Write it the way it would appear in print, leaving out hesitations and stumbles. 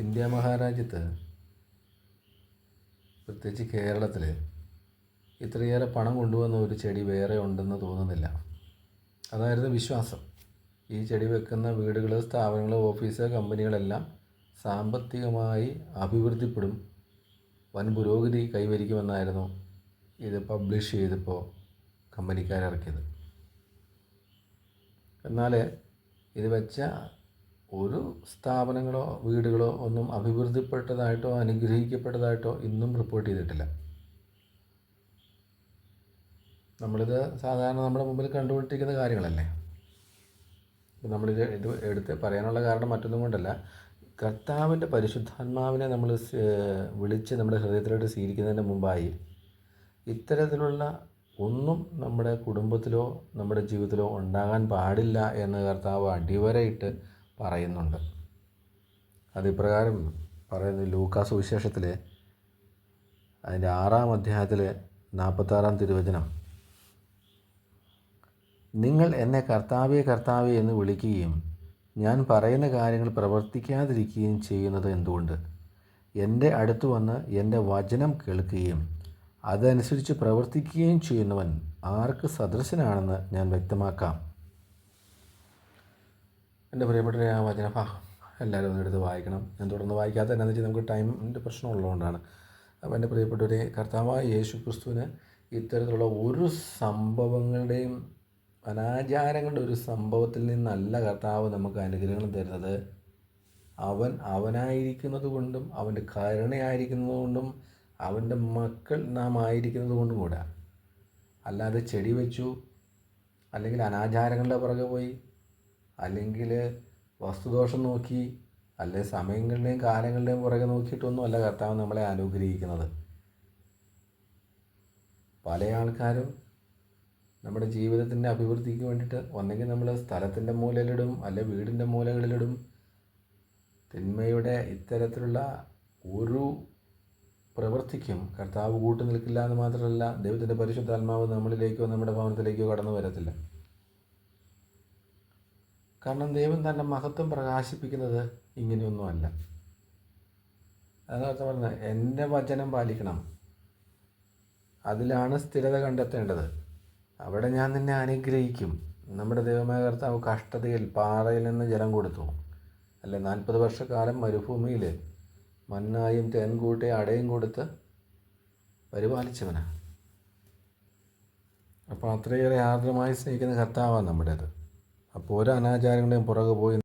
India മഹാരാജ്യത്ത്, പ്രത്യേകിച്ച് കേരളത്തിൽ, ഇത്രയേറെ പണം കൊണ്ടുവന്ന ഒരു ചെടി വേറെ ഉണ്ടെന്ന് തോന്നുന്നില്ല. അതായിരുന്നു വിശ്വാസം. ഈ ചെടി വെക്കുന്ന വീടുകൾ, സ്ഥാപനങ്ങൾ, ഓഫീസ്, കമ്പനികളെല്ലാം സാമ്പത്തികമായി അഭിവൃദ്ധിപ്പെടും, വൻ പുരോഗതി കൈവരിക്കുമെന്നായിരുന്നു ഇത് പബ്ലിഷ് ചെയ്തപ്പോൾ കമ്പനിക്കാരിറക്കിയത്. എന്നാൽ ഇത് വെച്ച ഒരു സ്ഥാപനങ്ങളോ വീടുകളോ ഒന്നും അഭിവൃദ്ധിപ്പെട്ടതായിട്ടോ അനുഗ്രഹിക്കപ്പെട്ടതായിട്ടോ ഇന്നും റിപ്പോർട്ട് ചെയ്തിട്ടില്ല. നമ്മളിത് സാധാരണ നമ്മുടെ മുമ്പിൽ കണ്ടുകൊണ്ടിരിക്കുന്ന കാര്യങ്ങളല്ലേ. നമ്മളിത് എടുത്ത് പറയാനുള്ള കാരണം മറ്റൊന്നും കൊണ്ടല്ല, കർത്താവിൻ്റെ പരിശുദ്ധാത്മാവിനെ നമ്മൾ വിളിച്ച് നമ്മുടെ ഹൃദയത്തിലോട്ട് സ്വീകരിക്കുന്നതിന് മുമ്പായി ഇത്തരത്തിലുള്ള ഒന്നും നമ്മുടെ കുടുംബത്തിലോ നമ്മുടെ ജീവിതത്തിലോ ഉണ്ടാകാൻ പാടില്ല എന്ന് കർത്താവ് അടിവരയിട്ട് പറയുന്നുണ്ട്. അതിപ്രകാരം പറയുന്നത് ലൂക്കാ സുവിശേഷത്തിൽ അതിൻ്റെ 6-ാം അധ്യായത്തിൽ 46-ാം തിരുവചനം, നിങ്ങൾ എന്നെ കർത്താവേ കർത്താവേ എന്ന് വിളിക്കുകയും ഞാൻ പറയുന്ന കാര്യങ്ങൾ പ്രവർത്തിക്കാതിരിക്കുകയും ചെയ്യുന്നത് എന്തുകൊണ്ട്? എൻ്റെ അടുത്ത് വന്ന് എൻ്റെ വചനം കേൾക്കുകയും അതനുസരിച്ച് പ്രവർത്തിക്കുകയും ചെയ്യുന്നവൻ ആർക്ക് സദൃശനാണെന്ന് ഞാൻ വ്യക്തമാക്കാം. എൻ്റെ പ്രിയപ്പെട്ട ആ വചനഭാഗം എല്ലാവരും ഒന്ന് എടുത്ത് വായിക്കണം. ഞാൻ തുടർന്ന് വായിക്കാത്ത എന്നാന്ന് വെച്ചാൽ നമുക്ക് ടൈമിൻ്റെ പ്രശ്നമുള്ളതുകൊണ്ടാണ്. അപ്പോൾ എൻ്റെ പ്രിയപ്പെട്ടവരെ, കർത്താവായ യേശു ക്രിസ്തുവിന് ഇത്തരത്തിലുള്ള ഒരു സംഭവങ്ങളുടെയും അനാചാരങ്ങളുടെ ഒരു സംഭവത്തിൽ നിന്നല്ല കർത്താവ് നമുക്ക് അനുഗ്രഹങ്ങൾ തരുന്നത്. അവനായിരിക്കുന്നത് കൊണ്ടും അവൻ്റെ കരുണയായിരിക്കുന്നത് കൊണ്ടും അവൻ്റെ മക്കൾ നാം ആയിരിക്കുന്നത് കൊണ്ടും കൂടെ. അല്ലാതെ ചെടി വെച്ചു, അല്ലെങ്കിൽ അനാചാരങ്ങളുടെ പുറകെ പോയി, അല്ലെങ്കിൽ വസ്തുദോഷം നോക്കി, അല്ലെങ്കിൽ സമയങ്ങളുടെയും കാലങ്ങളുടെയും പുറകെ നോക്കിയിട്ടൊന്നും അല്ല കർത്താവ് നമ്മളെ അനുഗ്രഹിക്കുന്നത്. പല ആൾക്കാരും നമ്മുടെ ജീവിതത്തിൻ്റെ അഭിവൃദ്ധിക്ക് വേണ്ടിയിട്ട് ഒന്നെങ്കിൽ നമ്മൾ സ്ഥലത്തിൻ്റെ മൂലയിലിടും, അല്ലെ വീടിൻ്റെ മൂലകളിലിടും. തിന്മയുടെ ഇത്തരത്തിലുള്ള ഒരു പ്രവൃത്തിക്കും കർത്താവ് കൂട്ടു നിൽക്കില്ല എന്ന് മാത്രമല്ല, ദൈവത്തിൻ്റെ പരിശുദ്ധാത്മാവ് നമ്മളിലേക്കോ നമ്മുടെ ഭവനത്തിലേക്കോ കടന്നു വരത്തില്ല. കാരണം ദൈവം തൻ്റെ മഹത്വം പ്രകാശിപ്പിക്കുന്നത് ഇങ്ങനെയൊന്നുമല്ല. അതാണ് പറഞ്ഞത്, എൻ്റെ വചനം പാലിക്കണം, അതിലാണ് സ്ഥിരത കണ്ടെത്തേണ്ടത്. അവിടെ ഞാൻ നിന്നെ അനുഗ്രഹിക്കും. നമ്മുടെ ദൈവമായ കർത്താവ് കഷ്ടതയിൽ പാറയിൽ നിന്ന് ജലം കൊടുത്തു, അല്ലെ 40 വർഷക്കാലം മരുഭൂമിയിൽ മന്നായും തേൻകൂട്ടി അടയും കൊടുത്ത് പരിപാലിച്ചവനാണ്. അപ്പോൾ അത്രയേറെ ആർദ്രമായി സ്നേഹിക്കുന്ന കർത്താവാണ് നമ്മുടേത്. അപ്പോൾ ഒരു അനാചാരങ്ങളുടെയും പുറകെ പോയി